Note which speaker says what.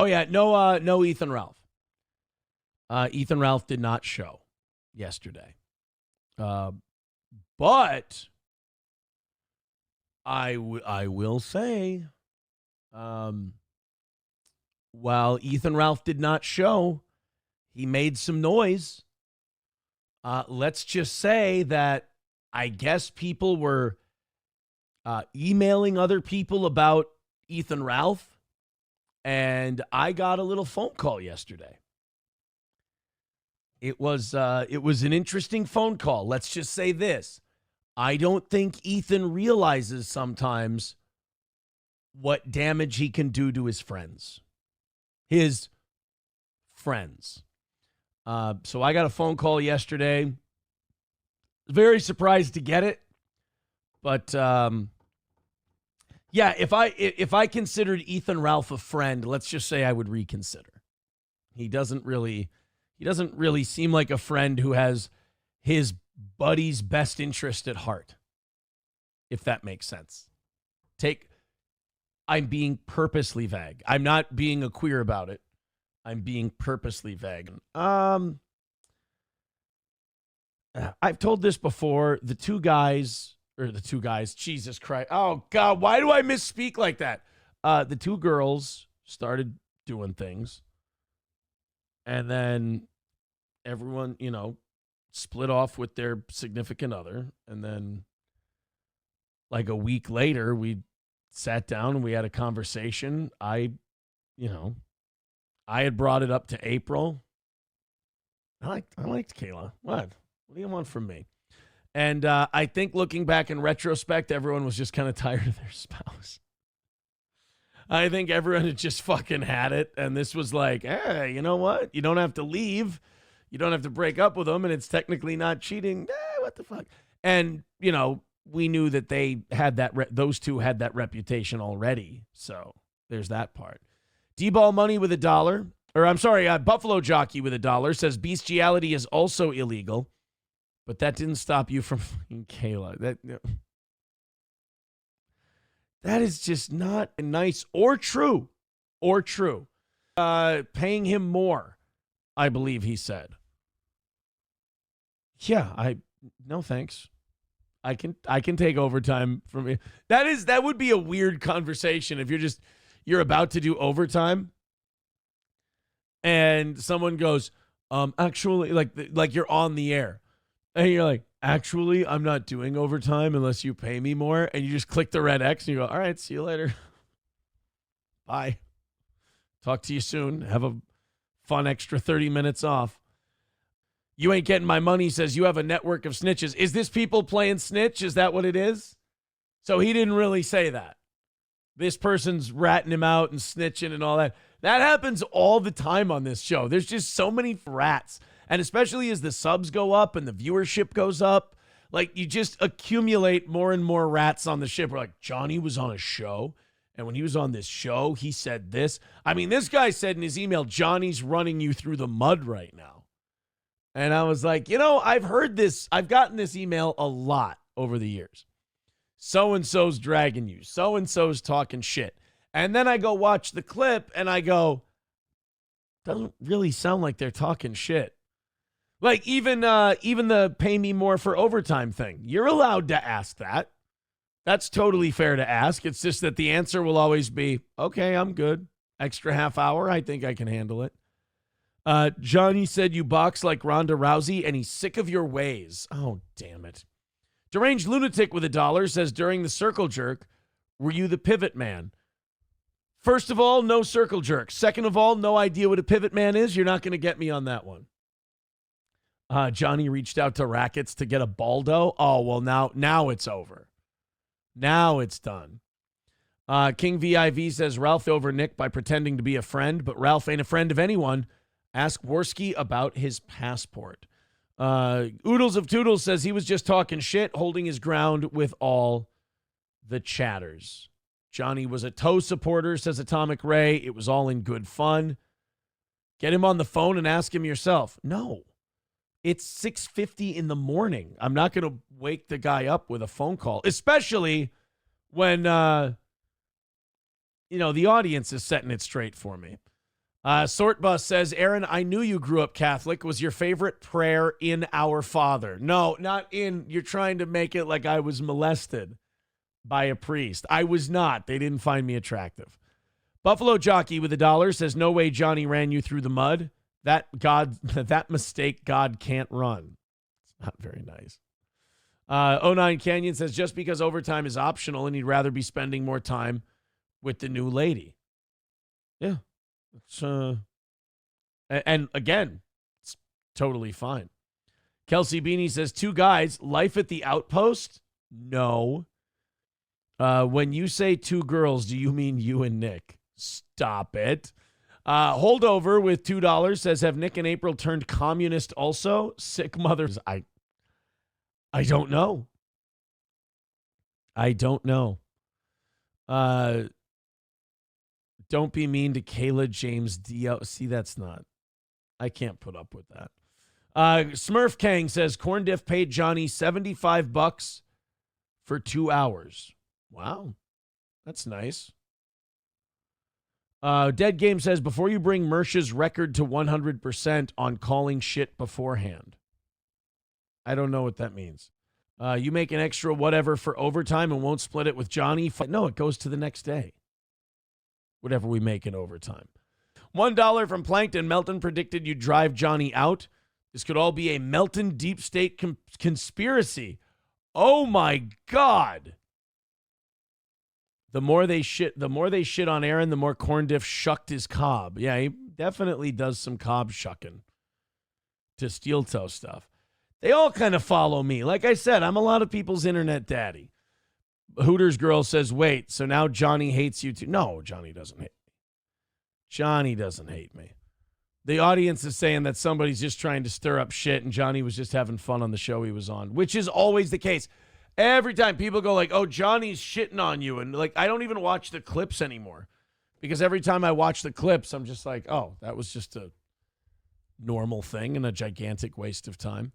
Speaker 1: Oh, yeah. No Ethan Ralph. Ethan Ralph did not show yesterday. But I will say, while Ethan Ralph did not show, he made some noise. Let's just say that I guess people were emailing other people about Ethan Ralph, and I got a little phone call yesterday. It was an interesting phone call. Let's just say this. I don't think Ethan realizes sometimes what damage he can do to his friends. His friends. So I got a phone call yesterday. Very surprised to get it. But yeah, if I considered Ethan Ralph a friend, let's just say I would reconsider. He doesn't really seem like a friend who has his buddy's best interest at heart, if that makes sense. I'm being purposely vague. I'm not being a queer about it. I'm being purposely vague. I've told this before. The two guys, Jesus Christ. Oh, God, why do I misspeak like that? The two girls started doing things. And then everyone, split off with their significant other. And then like a week later, we sat down and we had a conversation. I had brought it up to April. I liked Kayla. What do you want from me? And I think looking back in retrospect, everyone was just kind of tired of their spouse. I think everyone had just fucking had it. And this was like, hey, you know what? You don't have to leave. You don't have to break up with them. And it's technically not cheating. What the fuck? And, we knew that they had those two had that reputation already. So there's that part. D-Ball Money with $1. Or I'm sorry, Buffalo Jockey with $1 says bestiality is also illegal. But that didn't stop you from fucking Kayla. That is just not nice or true. Paying him more, I believe he said. Yeah, no thanks. I can take overtime from you. That would be a weird conversation if you're about to do overtime and someone goes, actually, like you're on the air. And you're like, actually, I'm not doing overtime unless you pay me more. And you just click the red X and you go, all right, see you later. Bye. Talk to you soon. Have a fun extra 30 minutes off. You ain't getting my money, says you have a network of snitches. Is this people playing snitch? Is that what it is? So he didn't really say that. This person's ratting him out and snitching and all that. That happens all the time on this show. There's just so many rats. And especially as the subs go up and the viewership goes up, like you just accumulate more and more rats on the ship. We're like, Johnny was on a show, and when he was on this show, he said this. I mean, this guy said in his email, Johnny's running you through the mud right now. And I was like, I've heard this. I've gotten this email a lot over the years. So-and-so's dragging you. So-and-so's talking shit. And then I go watch the clip, and I go, doesn't really sound like they're talking shit. Like even the pay me more for overtime thing. You're allowed to ask that. That's totally fair to ask. It's just that the answer will always be, okay, I'm good. Extra half hour, I think I can handle it. Johnny said you box like Ronda Rousey and he's sick of your ways. Oh, damn it. Deranged Lunatic with $1 says during the circle jerk, were you the pivot man? First of all, no circle jerk. Second of all, no idea what a pivot man is. You're not going to get me on that one. Johnny reached out to Rackets to get a Baldo. Oh, well, now it's over. Now it's done. King VIV says Ralph over Nick by pretending to be a friend, but Ralph ain't a friend of anyone. Ask Worski about his passport. Oodles of Toodles says he was just talking shit, holding his ground with all the chatters. Johnny was a Toe supporter, says Atomic Ray. It was all in good fun. Get him on the phone and ask him yourself. No. It's 6:50 in the morning. I'm not going to wake the guy up with a phone call, especially when, the audience is setting it straight for me. Sort Bus says, Aaron, I knew you grew up Catholic. Was your favorite prayer in Our Father? No, not in. You're trying to make it like I was molested by a priest. I was not. They didn't find me attractive. Buffalo Jockey with $1 says, no way Johnny ran you through the mud. That mistake God can't run. It's not very nice. 09 Canyon says, just because overtime is optional and he'd rather be spending more time with the new lady. Yeah. It's, and again, it's totally fine. Kelsey Beanie says, 2 guys, life at the outpost? No. When you say 2 girls, do you mean you and Nick? Stop it. Holdover with $2 says, have Nick and April turned communist also? Sick mothers. I don't know. I don't know. Don't be mean to Kayla James Dio. See, that's not. I can't put up with that. Smurf Kang says, Corn Diff paid Johnny $75 for 2 hours. Wow. That's nice. Dead Game says, before you bring Mersha's record to 100% on calling shit beforehand. I don't know what that means. You make an extra whatever for overtime and won't split it with Johnny? No, it goes to the next day. Whatever we make in overtime. $1 from Plankton. Melton predicted you'd drive Johnny out. This could all be a Melton deep state conspiracy. Oh my God. The more they shit on Aaron, the more Corn Diff shucked his cob. Yeah, he definitely does some cob shucking to steel toe stuff. They all kind of follow me. Like I said, I'm a lot of people's internet daddy. Hooters girl says, wait, so now Johnny hates you too? No, Johnny doesn't hate me. Johnny doesn't hate me. The audience is saying that somebody's just trying to stir up shit and Johnny was just having fun on the show he was on, which is always the case. Every time people go like, oh, Johnny's shitting on you. And like, I don't even watch the clips anymore because every time I watch the clips, I'm just like, oh, that was just a normal thing and a gigantic waste of time.